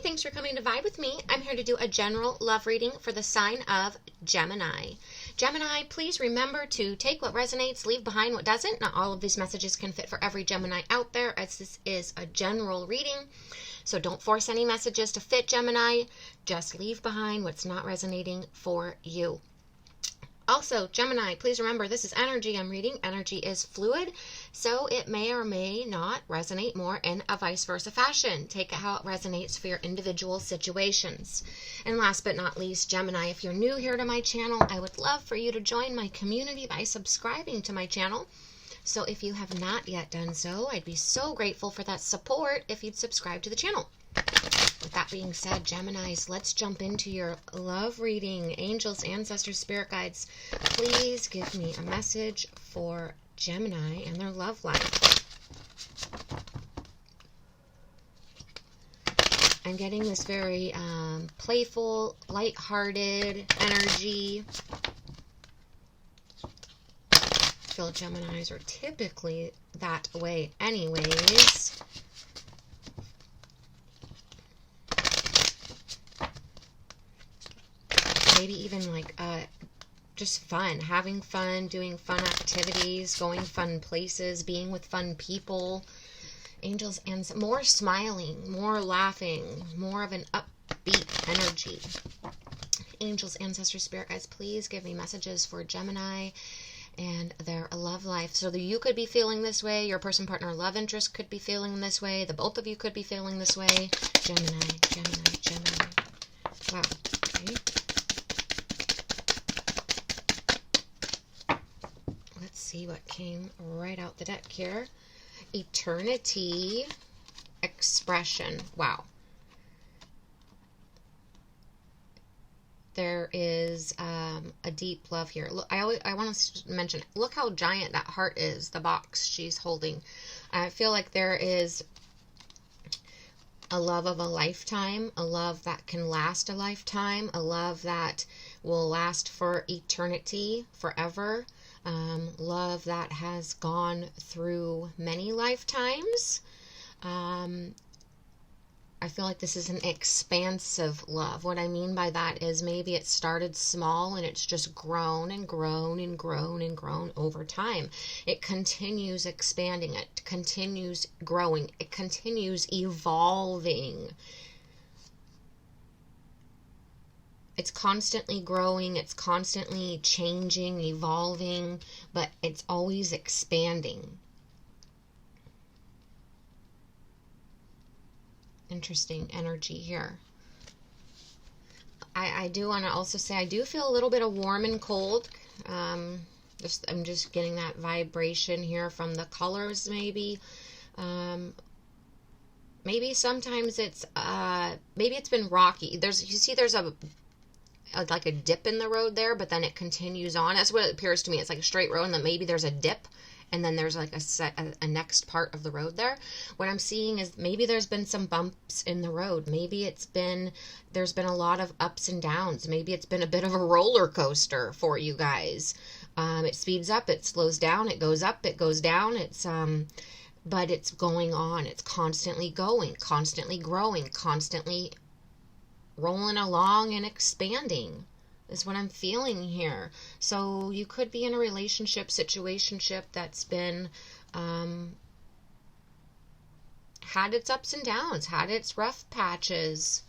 thanks for coming to Vibe with me. I'm here to do a general love reading for the sign of Gemini. Gemini, please remember to take what resonates, leave behind what doesn't. Not all of these messages can fit for every Gemini out there, as this is a general reading. So don't force any messages to fit Gemini. Just leave behind what's not resonating for you. Also, Gemini, please remember this is energy I'm reading. Energy is fluid, so it may or may not resonate more in a vice versa fashion. Take it how it resonates for your individual situations. And last but not least, Gemini, if you're new here to my channel, I would love for you to join my community by subscribing to my channel. So if you have not yet done so, I'd be so grateful for that support if you'd subscribe to the channel. With that being said, Geminis, let's jump into your love reading. Angels, ancestors, spirit guides, please give me a message for Gemini and their love life. I'm getting this very playful, lighthearted energy. I feel Geminis are typically that way anyways. Maybe even like just fun, having fun, doing fun activities, going fun places, being with fun people. Angels, and more smiling, more laughing, more of an upbeat energy. Angels, ancestors, spirit guides, please give me messages for Gemini and their love life. So that you could be feeling this way, your person, partner, love interest could be feeling this way, the both of you could be feeling this way. Gemini, Gemini, Gemini. Wow. Okay. Let's see what came right out the deck here. Eternity, expression. Wow. There is a deep love here. Look, I want to mention, look how giant that heart is, the box she's holding. I feel like there is a love of a lifetime, a love that can last a lifetime, a love that will last for eternity, forever. Love that has gone through many lifetimes. I feel like this is an expansive love. What I mean by that is maybe it started small and it's just grown and grown and grown and grown over time. It continues expanding. It continues growing. It continues evolving. It's constantly growing, it's constantly changing, evolving, but it's always expanding. Interesting energy here. I do want to also say I do feel a little bit of warm and cold. I'm just getting that vibration here from the colors maybe. Maybe sometimes it's maybe it's been rocky. There's like a dip in the road there, but then it continues on. That's what it appears to me. It's like a straight road, and then maybe there's a dip, and then there's like a next part of the road there. What I'm seeing is maybe there's been some bumps in the road. Maybe there's been a lot of ups and downs. Maybe it's been a bit of a roller coaster for you guys. It speeds up, it slows down, it goes up, it goes down. But it's going on. It's constantly going, constantly growing, constantly rolling along and expanding is what I'm feeling here. So you could be in a relationship, situationship that's been had its ups and downs, had its rough patches,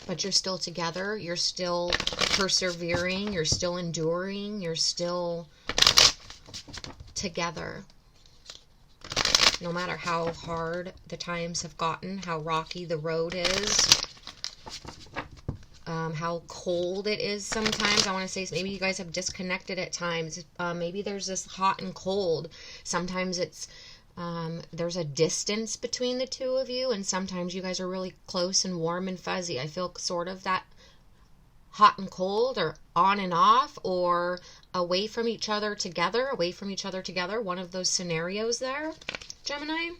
but you're still together, you're still persevering, you're still enduring, you're still together. No matter how hard the times have gotten, how rocky the road is, how cold it is sometimes. I want to say maybe you guys have disconnected at times. Maybe there's this hot and cold. Sometimes it's there's a distance between the two of you, and sometimes you guys are really close and warm and fuzzy. I feel sort of that hot and cold, or on and off, or away from each other together, one of those scenarios there, Gemini.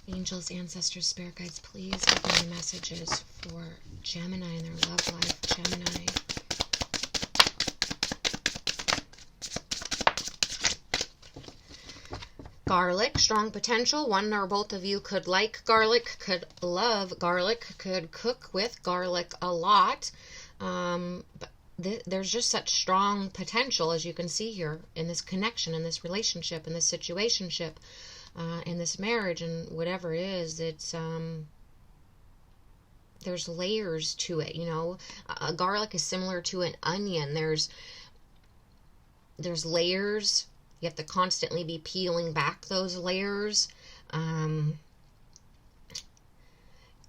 Angels, ancestors, spirit guides, please give me messages for Gemini and their love life. Gemini. garlic, strong potential. One or both of you could like garlic, could love garlic, could cook with garlic a lot. But there's just such strong potential, as you can see here, in this connection, in this relationship, in this situationship, in this marriage, and whatever it is. It's there's layers to it, you know. Garlic is similar to an onion. There's layers. You have to constantly be peeling back those layers.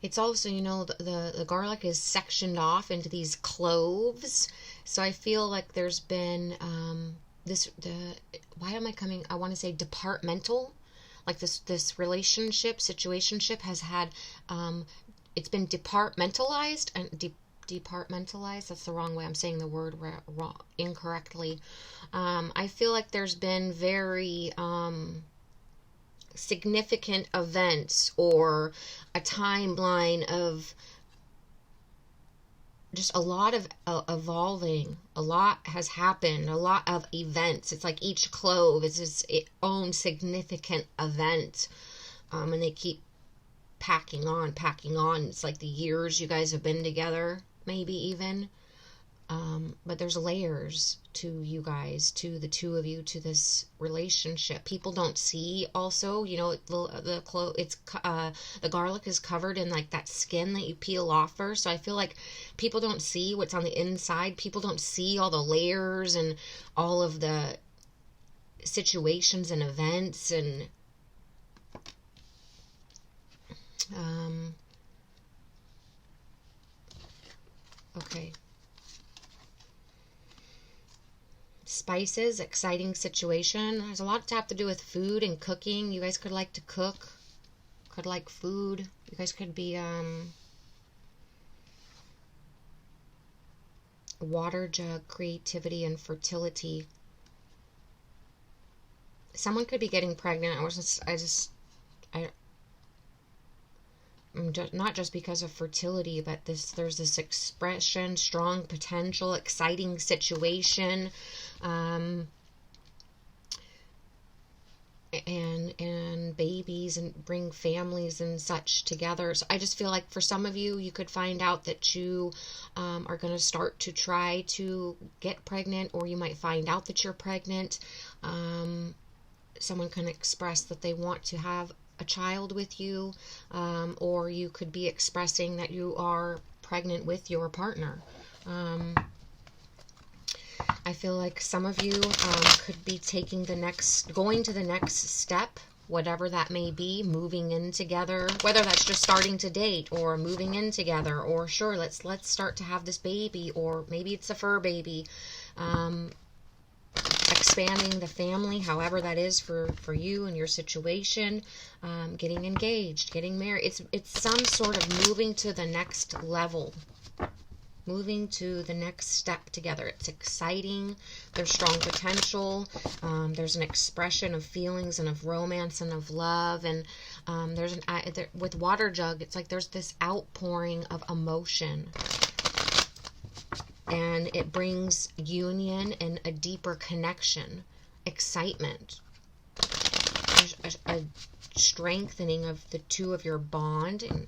It's also, you know, the garlic is sectioned off into these cloves. So I feel like there's been why am I coming? I want to say departmental. Like this relationship, situationship has had, it's been departmentalized and departmentalized. That's the wrong way. I'm saying the word wrong, incorrectly. I feel like there's been very significant events or a timeline of just a lot of evolving. A lot has happened, a lot of events. It's like each clove is its own significant event, and they keep packing on. It's like the years you guys have been together, maybe even. But there's layers to you guys, to the two of you, to this relationship. People don't see also, you know, the garlic is covered in like that skin that you peel off first. So I feel like people don't see what's on the inside. People don't see all the layers and all of the situations and events and okay. Spices, exciting situation. There's a lot to have to do with food and cooking. You guys could like to cook, could like food. You guys could be water jug, creativity and fertility. Someone could be getting pregnant. Not just because of fertility, but there's this expression, strong potential, exciting situation, and babies, and bring families and such together. So I just feel like for some of you, you could find out that you are going to start to try to get pregnant, or you might find out that you're pregnant. Someone can express that they want to have a child with you, or you could be expressing that you are pregnant with your partner. I feel like some of you could be going to the next step, whatever that may be, moving in together, whether that's just starting to date or moving in together, or sure, let's start to have this baby, or maybe it's a fur baby. Expanding the family, however that is for you and your situation, getting engaged, getting married. It's some sort of moving to the next level, moving to the next step together. It's exciting. There's strong potential. There's an expression of feelings and of romance and of love. And with water jug, it's like there's this outpouring of emotion. And it brings union and a deeper connection, excitement, a strengthening of the two of your bond. And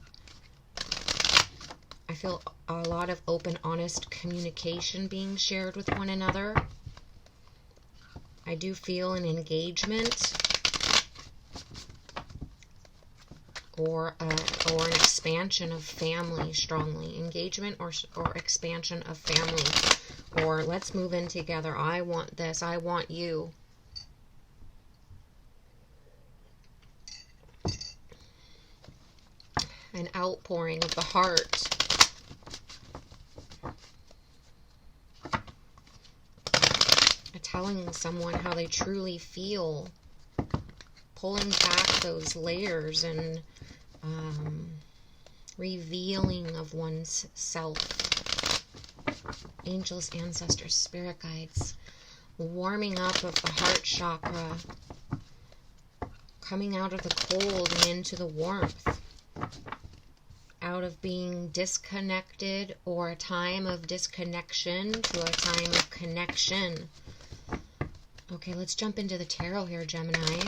I feel a lot of open, honest communication being shared with one another. I do feel an engagement or an expansion of family strongly. Engagement or expansion of family. Or let's move in together. I want this. I want you. An outpouring of the heart. Telling someone how they truly feel. Pulling back those layers and revealing of one's self. Angels, ancestors, spirit guides. Warming up of the heart chakra. Coming out of the cold and into the warmth. Out of being disconnected or a time of disconnection to a time of connection. Okay, let's jump into the tarot here, Gemini.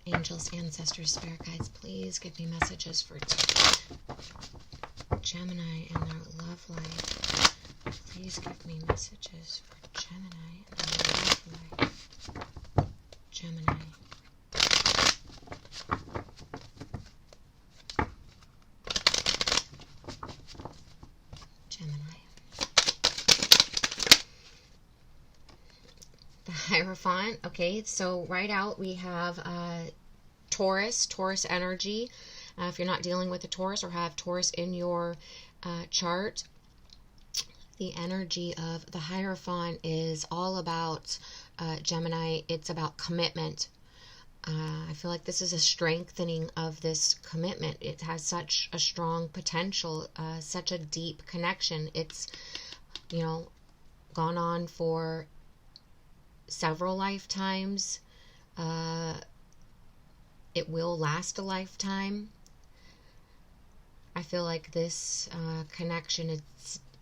Angels, ancestors, spirit guides, please give me messages for Gemini and their love life. Please give me messages for Gemini and their love life. Gemini. Gemini. The Hierophant. Okay, so right out we have Taurus energy. If you're not dealing with a Taurus or have Taurus in your chart, the energy of the Hierophant is all about Gemini. It's about commitment. I feel like this is a strengthening of this commitment. It has such a strong potential, such a deep connection. It's, gone on for several lifetimes. It will last a lifetime. I feel like this connection,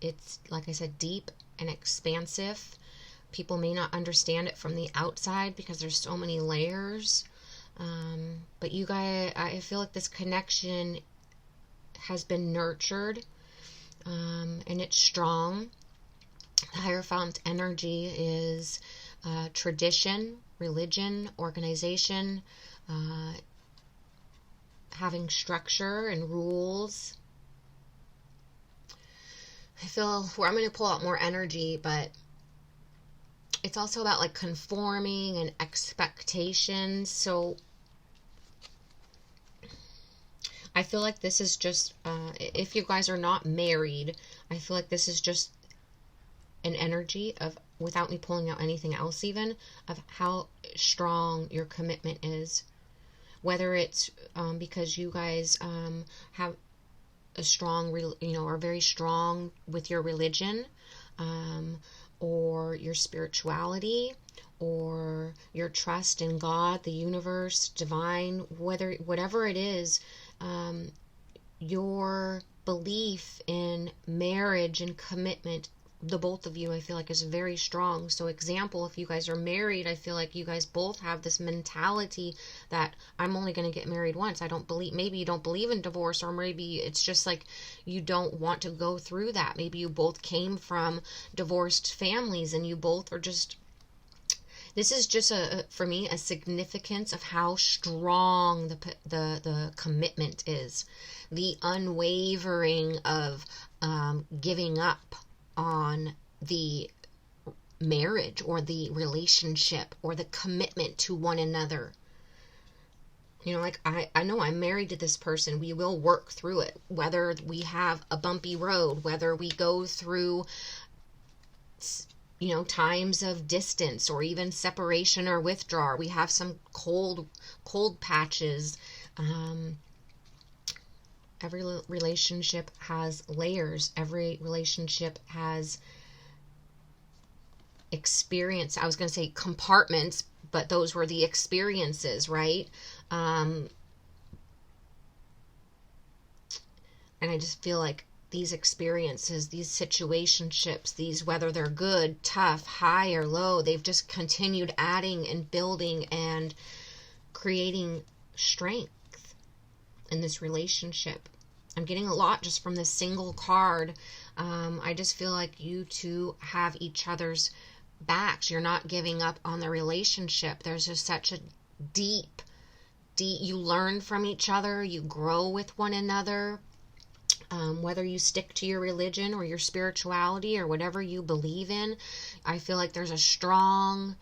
it's like I said, deep and expansive. People may not understand it from the outside because there's so many layers. But you guys, I feel like this connection has been nurtured, and it's strong. The Hierophant energy is tradition, religion, organization, having structure and rules. I feel I'm going to pull out more energy, but it's also about like conforming and expectations. So I feel like this is just, if you guys are not married, I feel like this is just an energy of, without me pulling out anything else even, of how strong your commitment is. Whether it's because you guys have a strong, are very strong with your religion, or your spirituality, or your trust in God, the universe, divine, whatever it is, your belief in marriage and commitment, the both of you, I feel like, is very strong. So example, if you guys are married, I feel like you guys both have this mentality that I'm only going to get married once. Maybe you don't believe in divorce, or maybe it's just like you don't want to go through that. Maybe you both came from divorced families and you both are just, this is just for me, a significance of how strong the commitment is. The unwavering of giving up on the marriage or the relationship or the commitment to one another. I know I'm married to this person. We will work through it. Whether we have a bumpy road, whether we go through, times of distance or even separation or withdrawal. We have some cold patches. Every relationship has layers. Every relationship has experience. I was going to say compartments, but those were the experiences, right? And I just feel like these experiences, these situationships, these, whether they're good, tough, high or low, they've just continued adding and building and creating strength in this relationship. I'm getting a lot just from this single card. I just feel like you two have each other's backs. You're not giving up on the relationship. There's just such a deep, you learn from each other, you grow with one another. Whether you stick to your religion or your spirituality or whatever you believe in, I feel like there's a strong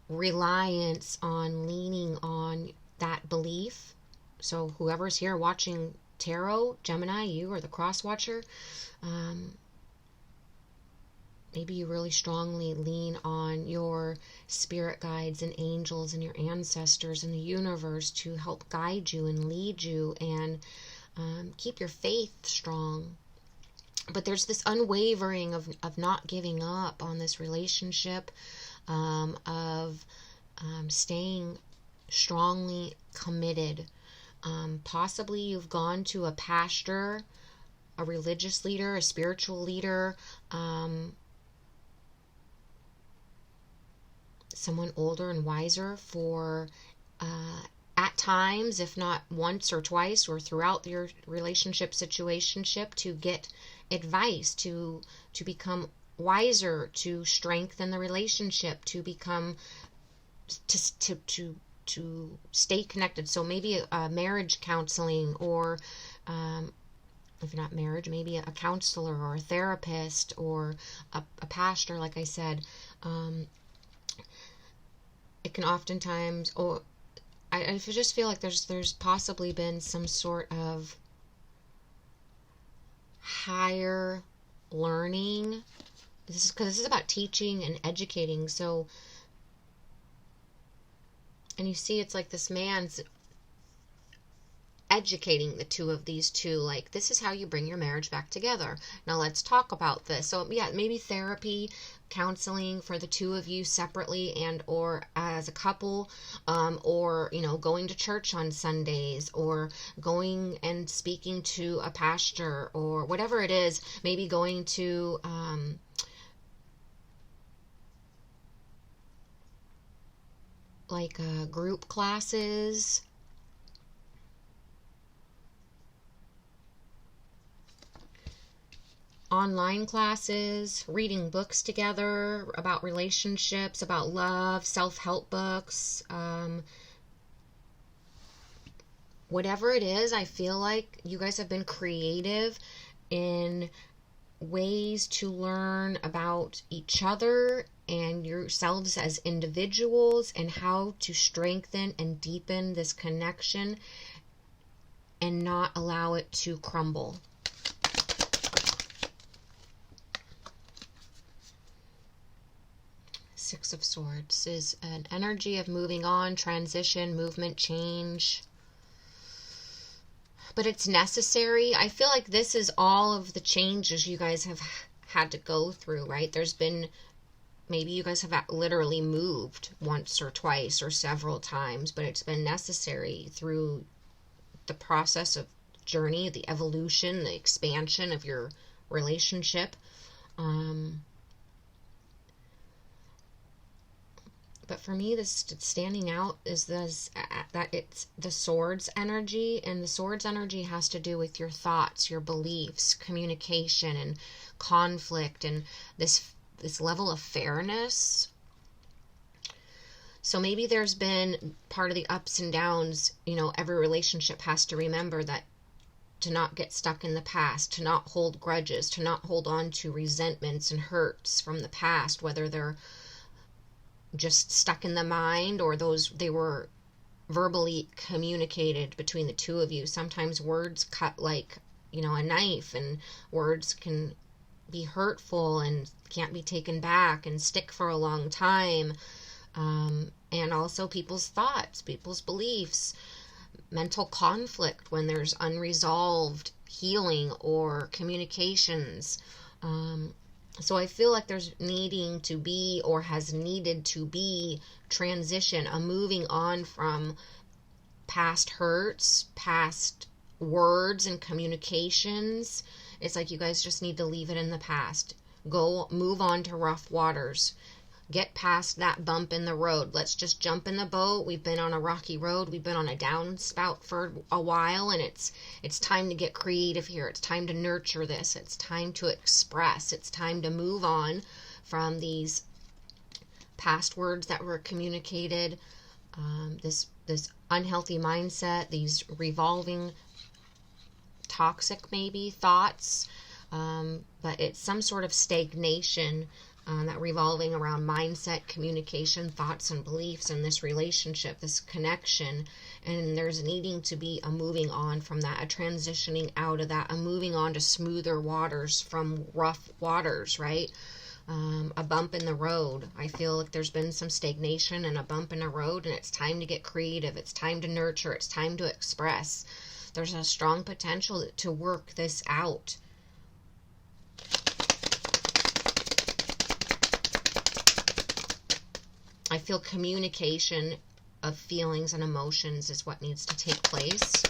reliance on leaning on that belief. So whoever's here watching tarot, Gemini, you or the cross watcher, maybe you really strongly lean on your spirit guides and angels and your ancestors and the universe to help guide you and lead you and keep your faith strong. But there's this unwavering of not giving up on this relationship, of staying strongly committed. Possibly you've gone to a pastor, a religious leader, a spiritual leader, someone older and wiser for at times, if not once or twice or throughout your relationship situationship, to get advice, to become wiser, to strengthen the relationship, to become to stay connected. So maybe a marriage counseling, or if you're not married, maybe a counselor or a therapist or a pastor, like I said. It can oftentimes, or I just feel like there's possibly been some sort of higher learning. This is because this is about teaching and educating. So, and you see, it's like this man's educating the two of these two, like, this is how you bring your marriage back together. Now let's talk about this. So yeah, maybe therapy, counseling for the two of you separately and or as a couple, or going to church on Sundays, or going and speaking to a pastor, or whatever it is. Maybe going to group classes, online classes, reading books together about relationships, about love, self-help books, whatever it is. I feel like you guys have been creative in ways to learn about each other and yourselves as individuals, and how to strengthen and deepen this connection and not allow it to crumble. Six of Swords is an energy of moving on, transition, movement, change. But it's necessary. I feel like this is all of the changes you guys have had to go through, right? There's been, maybe you guys have literally moved once or twice or several times, but it's been necessary through the process of journey, the evolution, the expansion of your relationship. But for me, this standing out is this, that it's the Swords energy, and the Swords energy has to do with your thoughts, your beliefs, communication, and conflict, and this level of fairness. So maybe there's been part of the ups and downs. Every relationship has to remember that, to not get stuck in the past, to not hold grudges, to not hold on to resentments and hurts from the past, whether they're just stuck in the mind or they were verbally communicated between the two of you. Sometimes words cut like a knife, and words can be hurtful and can't be taken back and stick for a long time. And also people's thoughts, people's beliefs, mental conflict when there's unresolved healing or communications. So I feel like there's needing to be, or has needed to be, transition, a moving on from past hurts, past words and communications. It's like you guys just need to leave it in the past. Move on to rough waters. Get past that bump in the road. Let's just jump in the boat. We've been on a rocky road. We've been on a downspout for a while, and it's time to get creative here. It's time to nurture this. It's time to express. It's time to move on from these past words that were communicated, this unhealthy mindset, these revolving toxic maybe thoughts, but it's some sort of stagnation, that revolving around mindset, communication, thoughts, and beliefs in this relationship, this connection. And there's needing to be a moving on from that, a transitioning out of that, a moving on to smoother waters from rough waters, right? A bump in the road. I feel like there's been some stagnation and a bump in the road, and it's time to get creative. It's time to nurture. It's time to express. There's a strong potential to work this out. I feel communication of feelings and emotions is what needs to take place.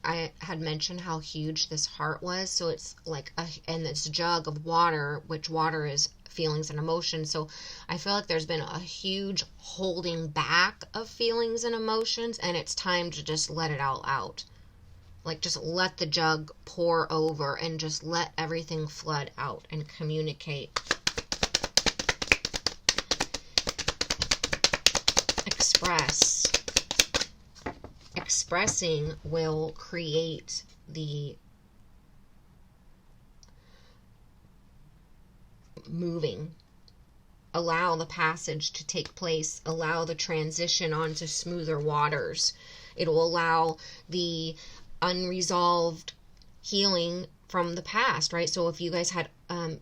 I had mentioned how huge this heart was, so it's like and this jug of water, which water is feelings and emotions. So I feel like there's been a huge holding back of feelings and emotions, and it's time to just let it all out. Like, just let the jug pour over and just let everything flood out and communicate. Express. Expressing will create the moving. Allow the passage to take place. Allow the transition onto smoother waters. It will allow the unresolved healing from the past, right? So if you guys had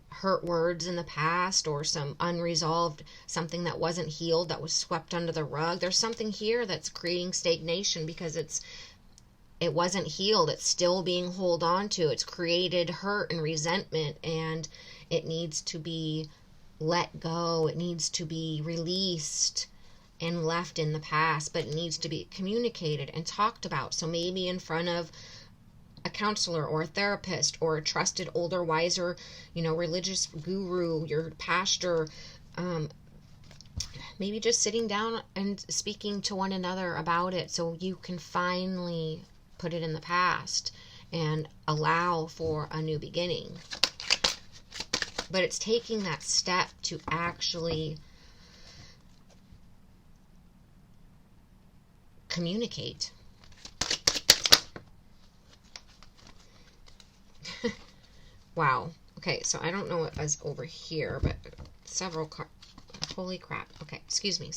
hurt words in the past, or some unresolved, something that wasn't healed, that was swept under the rug, there's something here that's creating stagnation because it wasn't healed. It's still being held on to. It's created hurt and resentment, and it needs to be let go. It needs to be released and left in the past, but it needs to be communicated and talked about. So maybe in front of a counselor or a therapist or a trusted older, wiser, religious guru, your pastor, maybe just sitting down and speaking to one another about it so you can finally put it in the past and allow for a new beginning. But it's taking that step to actually communicate. Wow. Okay, so I don't know what was over here, but several cards. Holy crap. Okay, excuse me.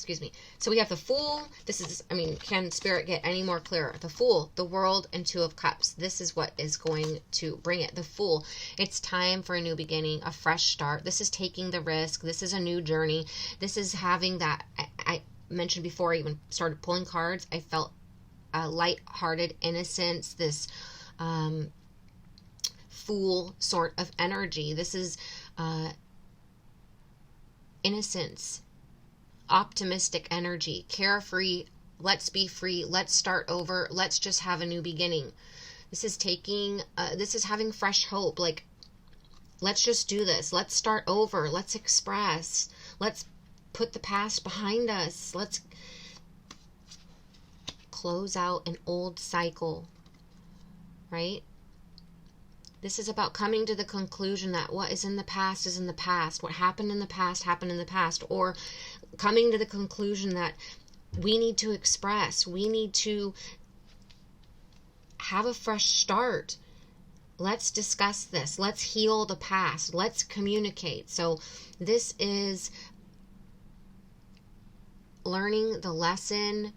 So we have the Fool. This is, can Spirit get any more clearer? The Fool, the World, and Two of Cups. This is what is going to bring it. The Fool. It's time for a new beginning, a fresh start. This is taking the risk. This is a new journey. This is having that, I mentioned before I even started pulling cards, I felt a light-hearted innocence, this Fool sort of energy. This is innocence, optimistic energy, carefree, let's be free, let's start over, let's just have a new beginning. This is this is having fresh hope, like, let's just do this, let's start over, let's express, let's put the past behind us, let's close out an old cycle, right? This is about coming to the conclusion that what is in the past is in the past. What happened in the past happened in the past. Or coming to the conclusion that we need to express. We need to have a fresh start. Let's discuss this. Let's heal the past. Let's communicate. So this is learning the lesson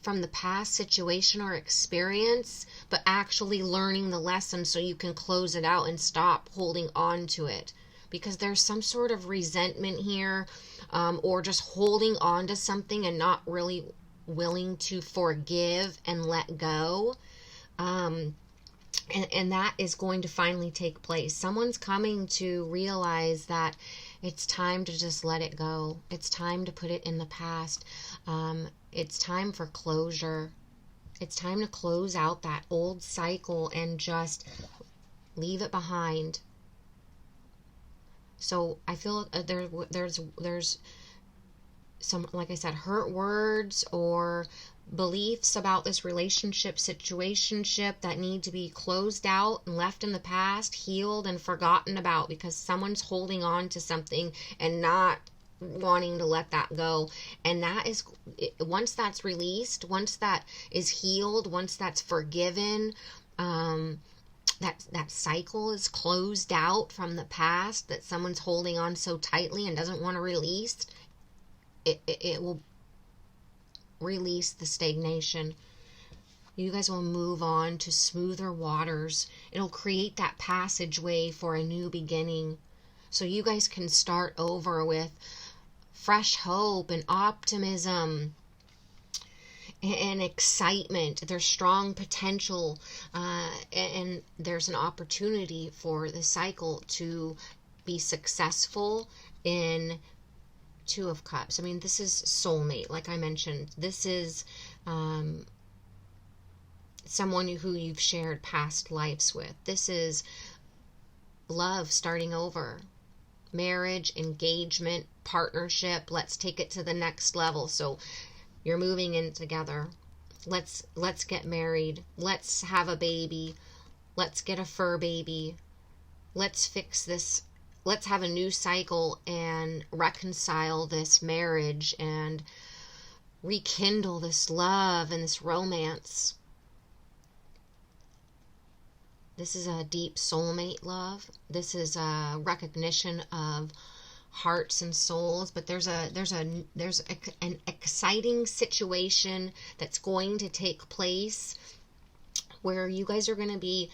from the past situation or experience, but actually learning the lesson so you can close it out and stop holding on to it. Because there's some sort of resentment here, or just holding on to something and not really willing to forgive and let go. And that is going to finally take place. Someone's coming to realize that it's time to just let it go. It's time to put it in the past. It's time for closure. It's time to close out that old cycle and just leave it behind. So I feel there's some, like I said, hurt words or beliefs about this relationship, situationship that need to be closed out and left in the past, healed and forgotten about, because someone's holding on to something and not wanting to let that go. And that is, once that's released, once that is healed, once that's forgiven, that cycle is closed out from the past that someone's holding on so tightly and doesn't want to release, it will release the stagnation. You guys will move on to smoother waters. It'll create that passageway for a new beginning, so you guys can start over with fresh hope and optimism and excitement. There's strong potential, and there's an opportunity for the cycle to be successful in Two of Cups. I mean, this is soulmate, like I mentioned. This is someone who you've shared past lives with. This is love starting over. marriage, engagement, partnership. Let's take it to the next level. So you're moving in together. Let's get married. Let's have a baby. Let's get a fur baby. Let's fix this. Let's have a new cycle and reconcile this marriage and rekindle this love and this romance. This is a deep soulmate love. This is a recognition of hearts and souls, but there's an exciting situation that's going to take place where you guys are going to be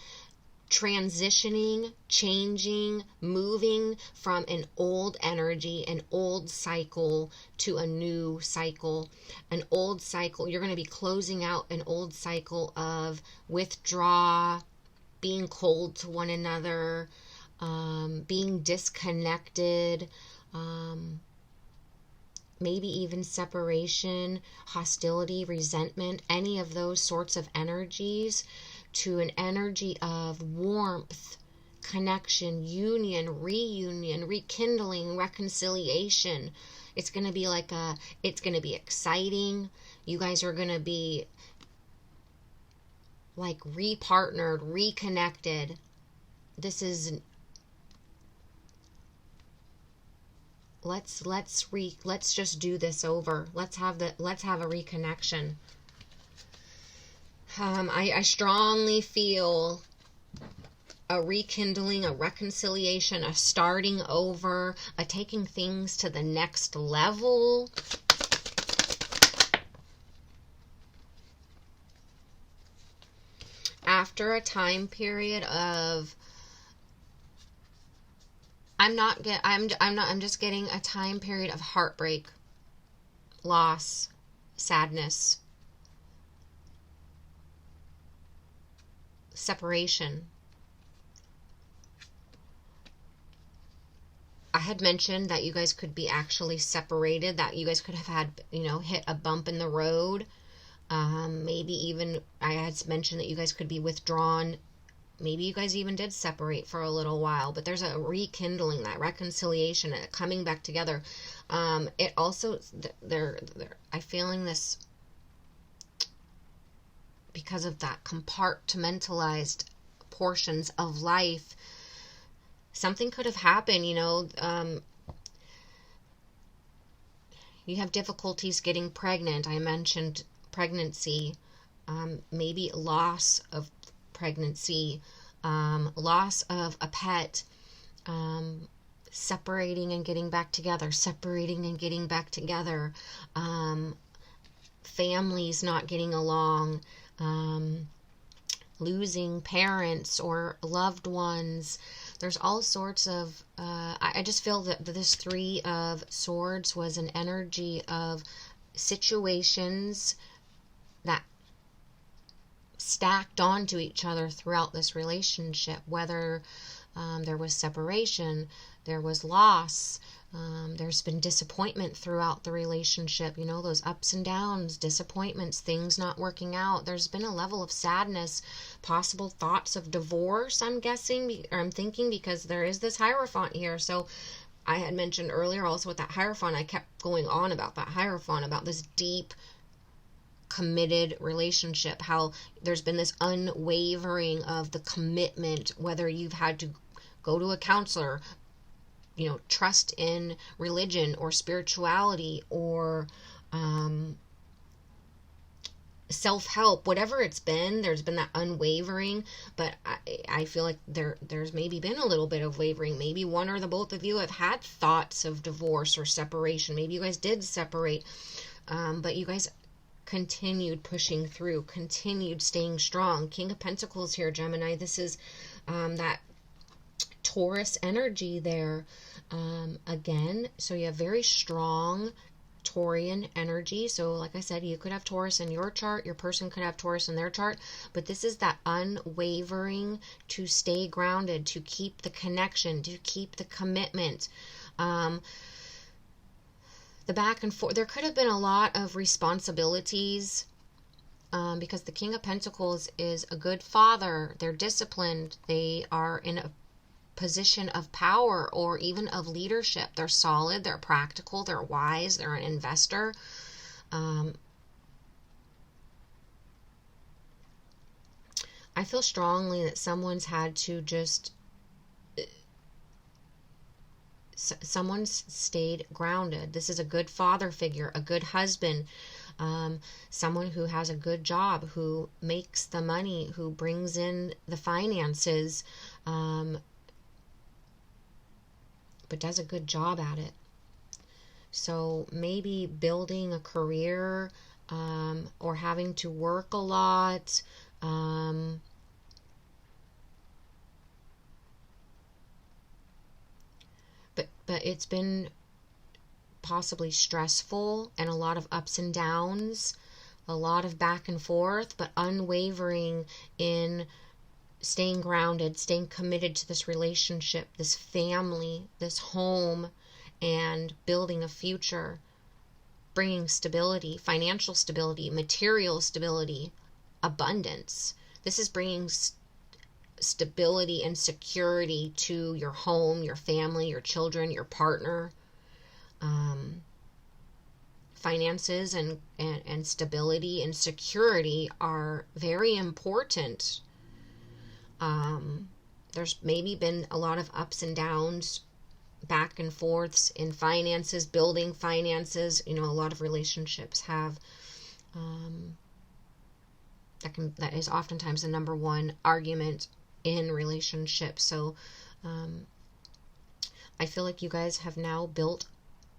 transitioning, changing, moving from an old energy, an old cycle to a new cycle. An old cycle, you're going to be closing out an old cycle of withdraw, being cold to one another, being disconnected, maybe even separation, hostility, resentment, any of those sorts of energies, to an energy of warmth, connection, union, reunion, rekindling, reconciliation. It's going to be it's going to be exciting. You guys are going to be like repartnered, reconnected. This is, let's just do this over. Let's have a reconnection. I strongly feel a rekindling, a reconciliation, a starting over, a taking things to the next level. After a time period of, I'm just getting a time period of heartbreak, loss, sadness, separation. I had mentioned that you guys could be actually separated, that you guys could have had, hit a bump in the road. Maybe even, I had mentioned that you guys could be withdrawn. Maybe you guys even did separate for a little while, but there's a rekindling, that reconciliation, and coming back together. It also, I'm feeling this because of that compartmentalized portions of life. Something could have happened, you have difficulties getting pregnant. I mentioned pregnancy, maybe loss of pregnancy, loss of a pet, separating and getting back together, families not getting along, losing parents or loved ones. There's all sorts of, I just feel that this Three of Swords was an energy of situations that stacked onto each other throughout this relationship, whether there was separation, there was loss, there's been disappointment throughout the relationship, those ups and downs, disappointments, things not working out. There's been a level of sadness, possible thoughts of divorce, I'm thinking, because there is this Hierophant here. So I had mentioned earlier also with that Hierophant, I kept going on about that Hierophant, about this deep, committed relationship, how there's been this unwavering of the commitment, whether you've had to go to a counselor, trust in religion or spirituality or self-help, whatever it's been, there's been that unwavering. But I feel like there's maybe been a little bit of wavering. Maybe one or the both of you have had thoughts of divorce or separation. Maybe you guys did separate, but you guys continued pushing through, continued staying strong. King of Pentacles here, Gemini. This is that Taurus energy there. Again, so you have very strong Taurian energy. So like I said, you could have Taurus in your chart, your person could have Taurus in their chart, but this is that unwavering, to stay grounded, to keep the connection, to keep the commitment. The back and forth, there could have been a lot of responsibilities, because the King of Pentacles is a good father. They're disciplined. They are in a position of power or even of leadership. They're solid, they're practical, they're wise, they're an investor. I feel strongly that someone's had to just, someone's stayed grounded. This is a good father figure, a good husband, someone who has a good job, who makes the money, who brings in the finances, but does a good job at it. So maybe building a career, or having to work a lot, but it's been possibly stressful and a lot of ups and downs, a lot of back and forth, but unwavering in staying grounded, staying committed to this relationship, this family, this home, and building a future, bringing stability, financial stability, material stability, abundance. This is bringing stability and security to your home, your family, your children, your partner. Finances and stability and security are very important. There's maybe been a lot of ups and downs, back and forths in finances, building finances. A lot of relationships have, that is oftentimes the number one argument in relationships. So I feel like you guys have now built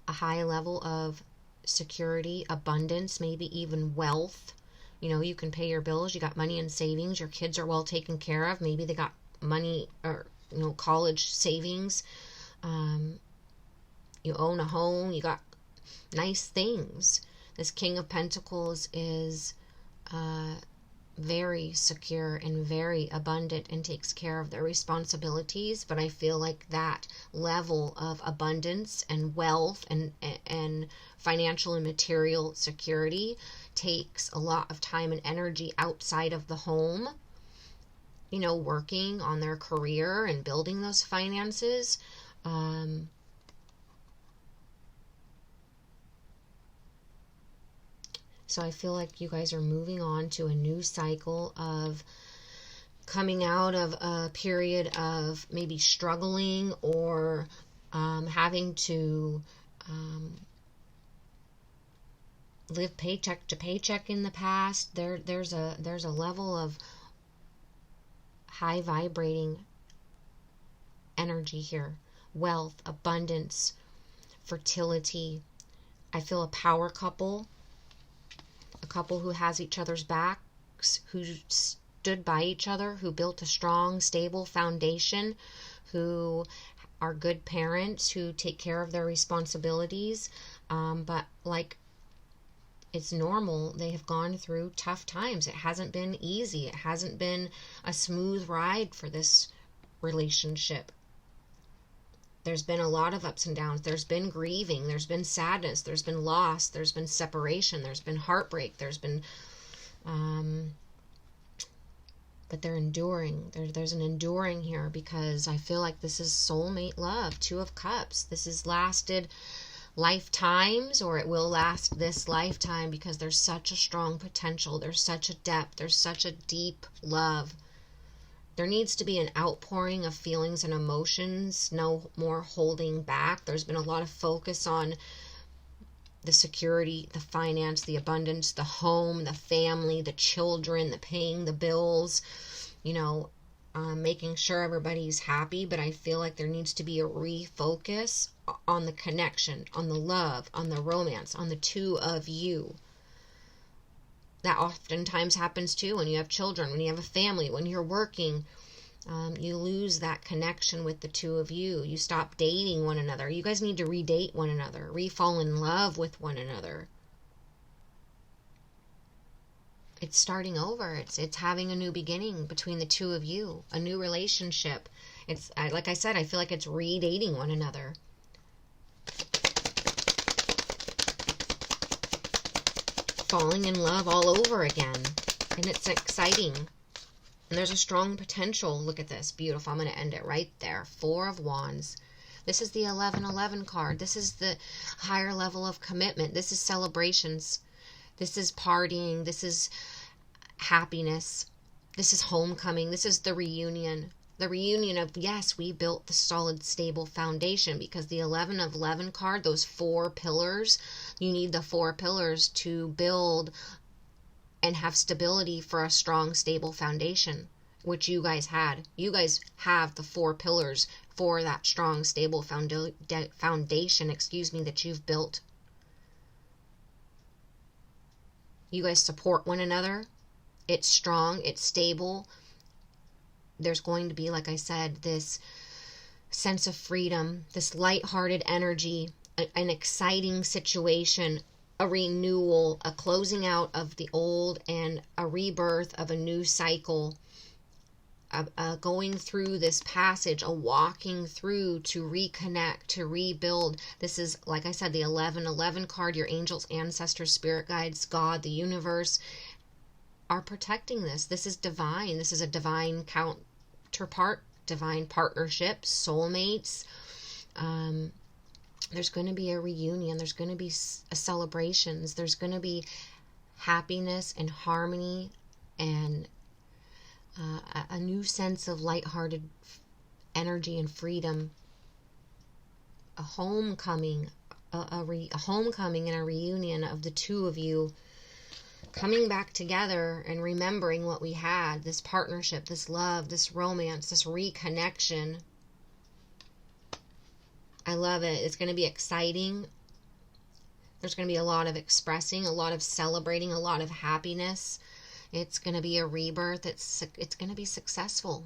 a high level of security, abundance, maybe even wealth. You can pay your bills, you got money in savings, your kids are well taken care of, maybe they got money or college savings, you own a home, you got nice things. This King of Pentacles is very secure and very abundant and takes care of their responsibilities, but I feel like that level of abundance and wealth and financial and material security takes a lot of time and energy outside of the home, working on their career and building those finances. So I feel like you guys are moving on to a new cycle of coming out of a period of maybe struggling or having to live paycheck to paycheck in the past. There's a level of high vibrating energy here. Wealth, abundance, fertility. I feel a power couple. A couple who has each other's backs, who stood by each other, who built a strong, stable foundation, who are good parents, who take care of their responsibilities. But like it's normal, they have gone through tough times. It hasn't been easy. It hasn't been a smooth ride for this relationship. There's been a lot of ups and downs. There's been grieving. There's been sadness. There's been loss. There's been separation. There's been heartbreak. There's been, but they're enduring. There's an enduring here because I feel like this is soulmate love. 2 of Cups. This has lasted lifetimes, or it will last this lifetime because there's such a strong potential. There's such a depth. There's such a deep love. There needs to be an outpouring of feelings and emotions, no more holding back. There's been a lot of focus on the security, the finance, the abundance, the home, the family, the children, the paying the bills, making sure everybody's happy. But I feel like there needs to be a refocus on the connection, on the love, on the romance, on the 2 of you. That oftentimes happens too when you have children, when you have a family, when you're working. You lose that connection with the 2 of you. You stop dating one another. You guys need to redate one another, re-fall in love with one another. It's starting over. It's having a new beginning between the 2 of you, a new relationship. It's like I said, I feel like it's redating one another. Falling in love all over again, and it's exciting. And there's a strong potential. Look at this. Beautiful. I'm going to end it right there. 4 of Wands. This is the 1111 card. This is the higher level of commitment. This is celebrations. This is partying. This is happiness. This is homecoming. This is the reunion. The reunion of, yes, we built the solid, stable foundation, because the 11 of 11 card, those 4 pillars, you need the 4 pillars to build and have stability for a strong, stable foundation, which you guys had. You guys have the 4 pillars for that strong, stable foundation, that you've built. You guys support one another. It's strong, it's stable. There's going to be, like I said, this sense of freedom, this lighthearted energy, an exciting situation, a renewal, a closing out of the old, and a rebirth of a new cycle, going through this passage, a walking through to reconnect, to rebuild. This is, like I said, the 1111 card. Your angels, ancestors, spirit guides, God, the universe are protecting this. This is divine. This is a divine counterpart, divine partnership, soulmates. There's going to be a reunion. There's going to be celebrations. There's going to be happiness and harmony, and a new sense of lighthearted energy and freedom. A homecoming, a homecoming and a reunion of the 2 of you coming back together and remembering what we had, this partnership, this love, this romance, this reconnection. I love it. It's going to be exciting. There's going to be a lot of expressing, a lot of celebrating, a lot of happiness. It's going to be a rebirth. It's going to be successful.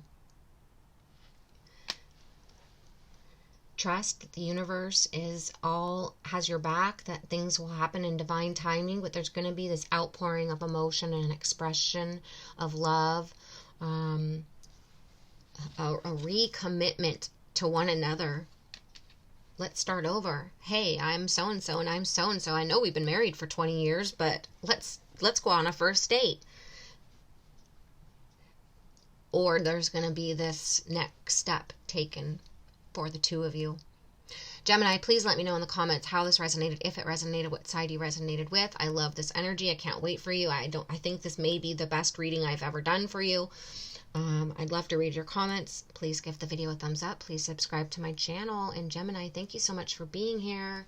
Trust that the universe has your back, that things will happen in divine timing, but there's going to be this outpouring of emotion and expression of love, a recommitment to one another. Let's start over. Hey, I'm so-and-so and I'm so-and-so. I know we've been married for 20 years, but let's go on a first date. Or there's going to be this next step taken for the 2 of you. Gemini, please let me know in the comments how this resonated, if it resonated, what side you resonated with. I love this energy. I can't wait for you. I think this may be the best reading I've ever done for you. I'd love to read your comments. Please give the video a thumbs up. Please subscribe to my channel. And Gemini, thank you so much for being here.